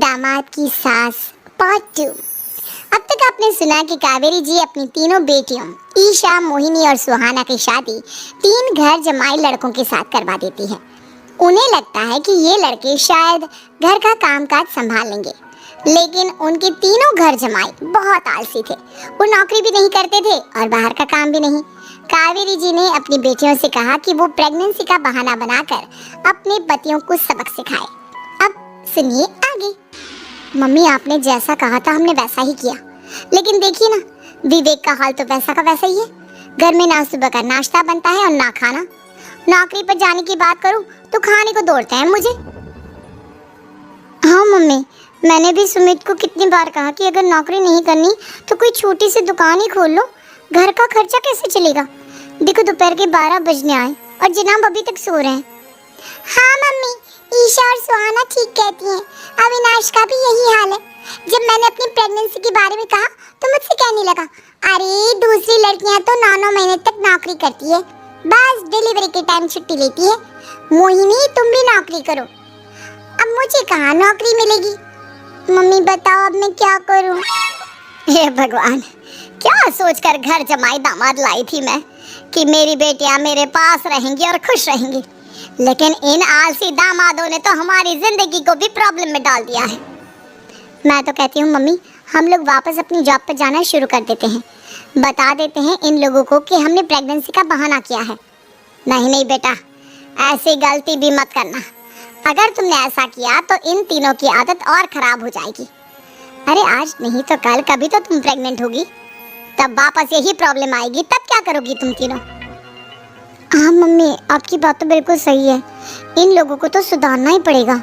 दामाद की सास पार्ट 2। अब तक आपने सुना कि कावेरी जी अपनी तीनों बेटियों ईशा, मोहिनी और सुहाना की शादी 3 घर जमाई लड़कों के साथ करवा देती है। उन्हें लगता है कि ये लड़के शायद घर का कामकाज संभाल लेंगे, लेकिन उनके तीनों घर जमाई बहुत आलसी थे। वो नौकरी भी नहीं करते थे और बाहर का काम भी नहीं। कावेरी जी ने अपनी बेटियों से कहा कि वो प्रेगनेंसी का बहाना बनाकर अपने पतियों को सबक सिखाए। अब सुनिए आगे। मम्मी, आपने जैसा कहा था हमने वैसा ही किया, लेकिन देखिए ना, विवेक का हाल तो वैसा का वैसा ही है। घर में ना सुबह का नाश्ता बनता है और ना खाना। नौकरी पर जाने की बात करूं तो खाने को दौड़ते हैं मुझे। हाँ मम्मी, मैंने भी सुमित को कितनी बार कहा कि अगर नौकरी नहीं करनी तो कोई छोटी सी दुकान ही खोल लो, घर का खर्चा कैसे चलेगा। देखो दोपहर के 12 बजने आए और जनाब अभी तक सो रहे हैं। हाँ मम्मी, ईशा और सुहाना ठीक कहती हैं। अविनाश का भी यही हाल है। जब मैंने अपनी प्रेगनेंसी के बारे में कहा तो मुझसे कहने लगा, अरे दूसरी लड़कियां तो 9-9 महीने तक नौकरी करती है, बस डिलीवरी के टाइम छुट्टी लेती है। मोहिनी, तुम भी नौकरी करो। अब मुझे कहाँ नौकरी मिलेगी। मम्मी बताओ अब मैं क्या करूँ। हे भगवान, क्या सोचकर घर जमाई दामाद लाई थी मैं कि मेरी बेटियां मेरे पास रहेंगी और खुश रहेंगी, लेकिन इन आलसी दामादों ने तो हमारी जिंदगी को भी प्रॉब्लम में डाल दिया है। मैं तो कहती हूँ मम्मी, हम लोग वापस अपनी जॉब पर जाना शुरू कर देते हैं। बता देते हैं इन लोगों को कि हमने प्रेगनेंसी का बहाना किया है। नहीं नहीं बेटा, ऐसी गलती भी मत करना। अगर तुमने ऐसा किया तो इन तीनों की आदत और खराब हो जाएगी। अरे आज नहीं तो कल कभी तो तुम प्रेग्नेंट होगी, तब वापस यही प्रॉब्लम आएगी। तब क्या करोगी तुम तीनों। हाँ मम्मी, आपकी बात तो बिल्कुल सही है। इन लोगों को तो सुधारना ही पड़ेगा।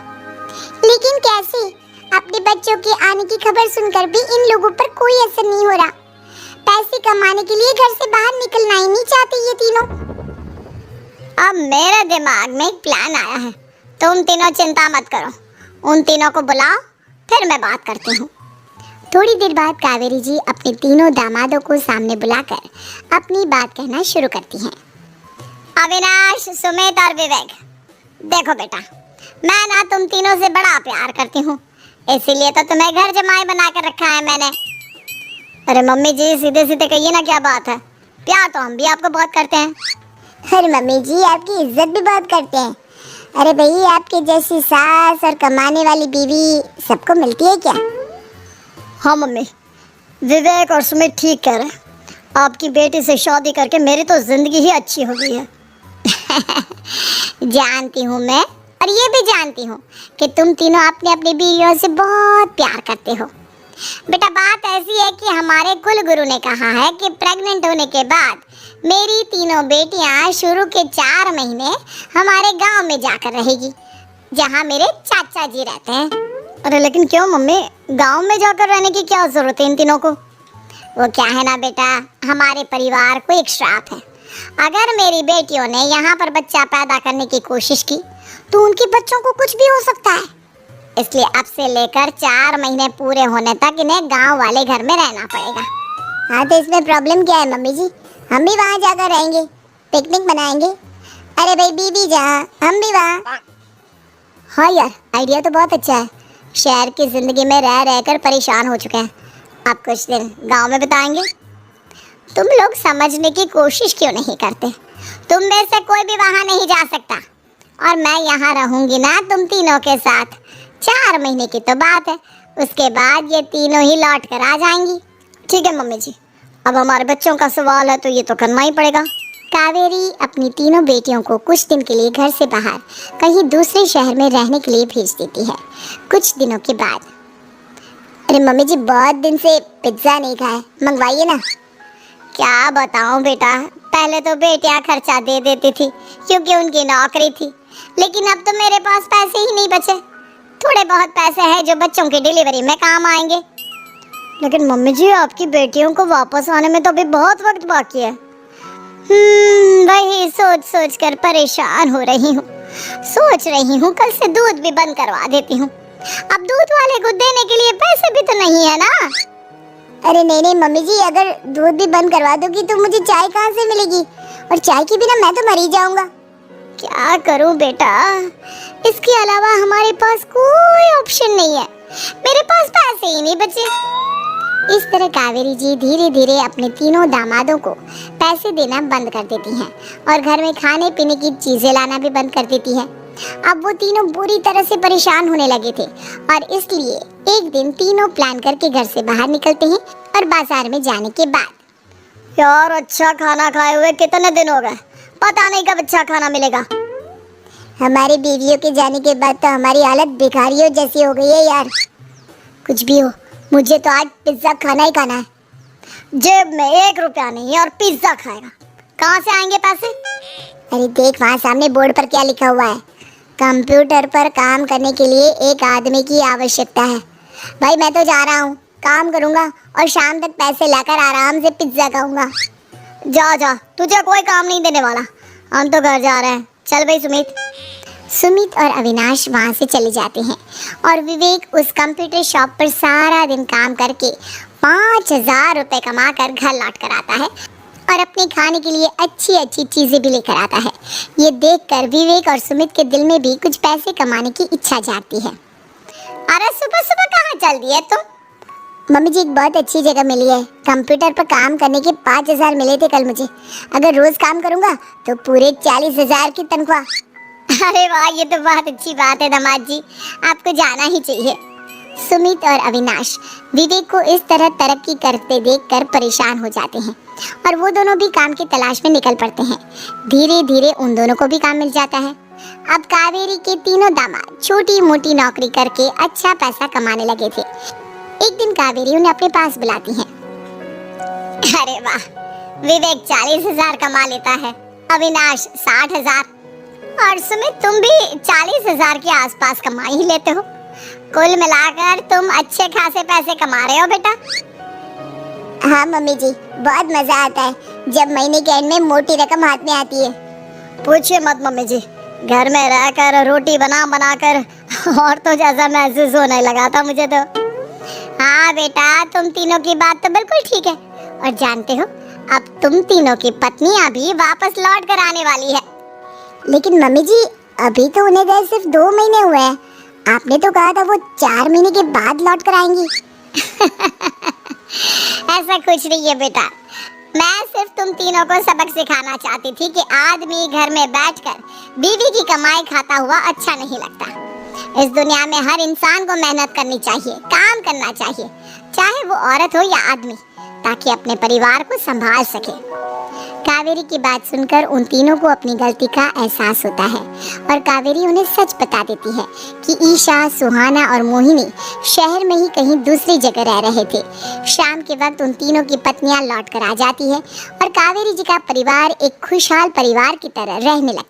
लेकिन कैसे? अपने बच्चों के आने की खबर सुनकर भी इन लोगों पर कोई असर नहीं हो रहा। पैसे कमाने के लिए घर से बाहर निकलना ही नहीं चाहते ये तीनों। अब मेरे दिमाग में एक प्लान आया है। तुम तीनों चिंता मत करो, उन तीनों को बुलाओ, फिर मैं बात करती हूँ। थोड़ी देर बाद कावेरी जी अपने तीनों दामादों को सामने बुलाकर अपनी बात कहना शुरू करती हैं। अविनाश, सुमित और विवेक, देखो बेटा, मैं ना तुम तीनों से बड़ा प्यार करती हूँ, इसीलिए तो तुम्हें घर जमाई बना कर रखा है मैंने। अरे मम्मी जी, सीधे सीधे कहिए ना, क्या बात है। प्यार तो हम भी आपको बहुत करते हैं। अरे मम्मी जी, आपकी इज्जत भी बहुत करते हैं। अरे भाई, आपके जैसी सास और कमाने वाली बीवी सबको मिलती है क्या। हाँ मम्मी, विवेक और सुमित ठीक कह रहे हैं। आपकी बेटी से शादी करके मेरी तो जिंदगी ही अच्छी हो गई है। जानती हूँ मैं, और ये भी जानती हूँ कि तुम तीनों अपने अपनी बीवियों से बहुत प्यार करते हो। बेटा, बात ऐसी है कि हमारे कुल गुरु ने कहा है कि प्रेग्नेंट होने के बाद मेरी तीनों बेटियां शुरू के 4 महीने हमारे गांव में जाकर रहेगी, जहां मेरे चाचा जी रहते हैं। अरे लेकिन क्यों मम्मी, गांव में जाकर रहने की क्या जरूरत है इन तीनों को। वो क्या है ना बेटा, हमारे परिवार को एक श्राप है। अगर मेरी बेटियों ने यहाँ पर बच्चा पैदा करने की कोशिश की तो उनके बच्चों को कुछ भी हो सकता है। इसलिए अब से लेकर 4 महीने पूरे होने तक इन्हें गांव वाले घर में रहना पड़ेगा। हाँ तो इसमें प्रॉब्लम क्या है मम्मी जी, हम भी वहाँ जाकर रहेंगे, पिकनिक मनाएंगे। अरे भाई बीबी जहाँ, हम भी वहाँ। हाँ यार, आइडिया तो बहुत अच्छा है। शहर की जिंदगी में रह रहकर परेशान हो चुके हैं, अब कुछ दिन गांव में बिताएंगे। तुम लोग समझने की कोशिश क्यों नहीं करते। तुम में से कोई भी वहां नहीं जा सकता, और मैं यहाँ रहूंगी ना तुम तीनों के साथ। 4 महीने की तो बात है, उसके बाद ये तीनों ही लौट कर आ जाएंगी। ठीक है मम्मी जी, अब हमारे बच्चों का सवाल है तो ये तो करना ही पड़ेगा। कावेरी अपनी तीनों बेटियों को कुछ दिन के लिए घर से बाहर कहीं दूसरे शहर में रहने के लिए भेज देती है। कुछ दिनों के बाद, अरे मम्मी जी, बहुत दिन से पिज्ज़ा नहीं खाया, मंगवाइए ना। क्या बताऊं बेटा, पहले तो बेटियां खर्चा दे देती थी क्योंकि उनकी नौकरी थी, लेकिन अब तो मेरे पास पैसे ही नहीं बचे। थोड़े बहुत पैसे हैं जो बच्चों की डिलीवरी में काम आएंगे। लेकिन मम्मी जी, आपकी बेटियों को वापस आने में तो अभी बहुत वक्त बाकी है। वही सोच सोच कर परेशान हो रही हूँ। सोच रही हूँ कल से दूध भी बंद करवा देती हूँ। अब दूध वाले को देने के लिए पैसे भी तो नहीं है ना। अरे नहीं नहीं मम्मी जी, अगर दूध भी बंद करवा दोगी तो मुझे चाय कहाँ से मिलेगी, और चाय के बिना मैं तो मर ही जाऊंगा। क्या करूं बेटा, इसके अलावा हमारे पास कोई ऑप्शन नहीं है। नहीं बचे। इस तरह कावेरी जी धीरे धीरे अपने तीनों दामादों को पैसे देना बंद कर देती हैं और घर में खाने पीने की चीजें लाना भी बंद कर देती हैं। अब वो तीनों बुरी तरह से परेशान होने लगे थे और इसलिए एक दिन तीनों प्लान करके घर से बाहर निकलते हैं और बाजार में जाने के बाद यार अच्छा खाना खाए हुए कितने दिन हो गए, पता नहीं कब अच्छा खाना मिलेगा। हमारी बीवियों के जाने के बाद तो हमारी हालत भिखारियों जैसी हो गई है यार। कुछ भी हो, मुझे तो आज पिज्जा खाना ही खाना है। जेब में 1 रुपया नहीं और पिज्जा खाएगा, कहाँ से आएंगे पैसे? अरे देख वहाँ सामने बोर्ड पर क्या लिखा हुआ है, कंप्यूटर पर काम करने के लिए एक आदमी की आवश्यकता है। भाई मैं तो जा रहा हूँ, काम करूँगा और शाम तक पैसे लाकर आराम से पिज्जा खाऊंगा। जा जा, तुझे कोई काम नहीं देने वाला, हम तो घर जा रहे हैं। चल भाई सुमित। सुमित और अविनाश वहाँ से चले जाते हैं और विवेक उस कंप्यूटर शॉप पर सारा दिन काम करके 5,000 रुपये कमा कर घर लौट कर आता है और अपने खाने के लिए अच्छी अच्छी चीज़ें भी लेकर आता है। ये देखकर विवेक और सुमित के दिल में भी कुछ पैसे कमाने की इच्छा जागती है। अरे सुबह सुबह कहाँ चल दी है तुम? मम्मी जी एक बहुत अच्छी जगह मिली है, कंप्यूटर पर काम करने के 5,000 मिले थे कल मुझे। अगर रोज काम करूँगा तो पूरे 40,000 की तनख्वाह। अरे वाह, ये तो बहुत अच्छी बात है दामाद जी, आपको जाना ही चाहिए। सुमित और अविनाश विवेक को इस तरह तरक्की करते देखकर परेशान हो जाते हैं और वो दोनों भी काम की तलाश में निकल पड़ते हैं। धीरे धीरे उन दोनों को भी काम मिल जाता है। अब कावेरी के तीनों दामाद छोटी मोटी नौकरी करके अच्छा पैसा कमाने लगे थे। एक दिन कावेरी उन्हें अपने पास बुलाती है। अरे वाह, विवेक 40,000 कमा लेता है, अविनाश 60,000 और सुमित तुम भी 40,000 के आसपास कमा ही लेते हो। कुल मिलाकर तुम अच्छे खासे पैसे कमा रहे हो बेटा। हाँ मम्मी जी, बहुत मजा आता है जब महीने के एंड में मोटी रकम हाथ में आती है। पूछिए मत मम्मी जी, घर में रहकर रोटी बना बना कर और तो जैसा महसूस होने लगा था मुझे तो। हाँ बेटा, तुम तीनों की बात तो बिल्कुल ठीक है और जानते हो अब तुम तीनों की पत्नियां भी वापस लौट कर आने वाली है। लेकिन मम्मी जी अभी तो उन्हें गए सिर्फ 2 महीने हुए हैं, आपने तो कहा था वो 4 महीने के बाद लौट कर आएंगी। ऐसा कुछ नहीं है बेटा, मैं सिर्फ तुम तीनों को सबक सिखाना चाहती थी कि आदमी घर में बैठकर बीवी की कमाई खाता हुआ अच्छा नहीं लगता। इस दुनिया में हर इंसान को मेहनत करनी चाहिए, काम करना चाहिए, चाहे वो औरत हो या आदमी, ताकि अपने परिवार को संभाल सके। कावेरी की बात सुनकर उन तीनों को अपनी गलती का एहसास होता है और कावेरी उन्हें सच बता देती है कि ईशा, सुहाना और मोहिनी शहर में ही कहीं दूसरी जगह रह रहे थे। शाम के वक्त उन तीनों की पत्नियां लौट कर आ जाती है और कावेरी जी का परिवार एक खुशहाल परिवार की तरह रहने लगता है।